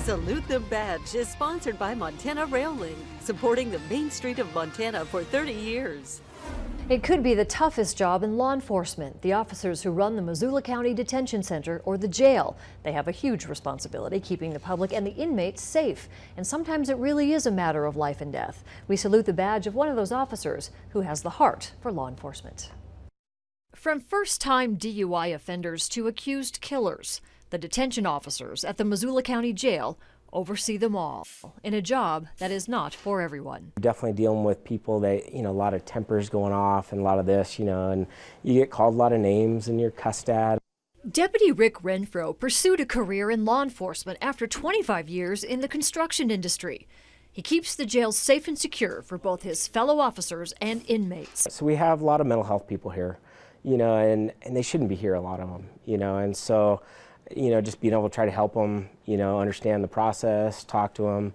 Salute the Badge is sponsored by Montana Rail Link, supporting the Main Street of Montana for 30 years. It could be the toughest job in law enforcement. The officers who run the Missoula County Detention Center, or the jail, they have a huge responsibility keeping the public and the inmates safe. And sometimes it really is a matter of life and death. We salute the badge of one of those officers who has the heart for law enforcement. From first-time DUI offenders to accused killers, the detention officers at the Missoula County Jail oversee them all in a job that is not for everyone. Definitely dealing with people that, a lot of tempers going off and a lot of this, and you get called a lot of names and you're cussed at. Deputy Rick Renfro pursued a career in law enforcement after 25 years in the construction industry. He keeps the jail safe and secure for both his fellow officers and inmates. So we have a lot of mental health people here, and they shouldn't be here, a lot of them, and so just being able to try to help them, understand the process, talk to them,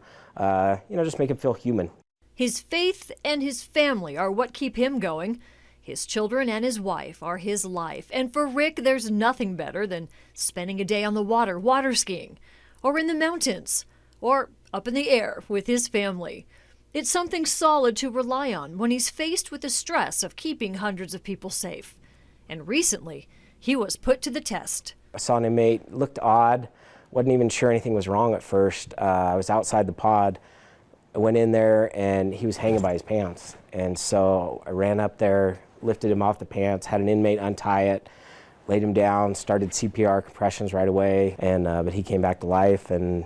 just make them feel human. His faith and his family are what keep him going. His children and his wife are his life. And for Rick, there's nothing better than spending a day on the water skiing, or in the mountains, or up in the air with his family. It's something solid to rely on when he's faced with the stress of keeping hundreds of people safe. And recently, he was put to the test. I saw an inmate, looked odd, wasn't even sure anything was wrong at first. I was outside the pod, I went in there and he was hanging by his pants. And so I ran up there, lifted him off the pants, had an inmate untie it, laid him down, started CPR compressions right away. And but he came back to life and,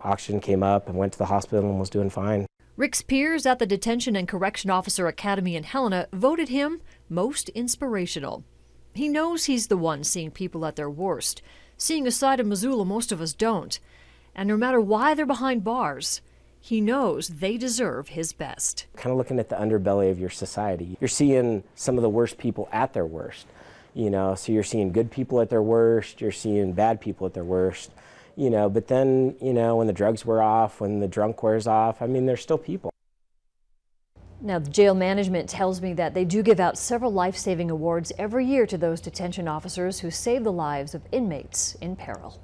oxygen came up and went to the hospital and was doing fine. Rick's peers at the Detention and Correction Officer Academy in Helena voted him most inspirational. He knows he's the one seeing people at their worst, seeing a side of Missoula most of us don't. And no matter why they're behind bars, he knows they deserve his best. Kind of looking at the underbelly of your society. You're seeing some of the worst people at their worst, so you're seeing good people at their worst, you're seeing bad people at their worst, but then, when the drugs wear off, when the drunk wears off, they're still people. Now, the jail management tells me that they do give out several life-saving awards every year to those detention officers who save the lives of inmates in peril.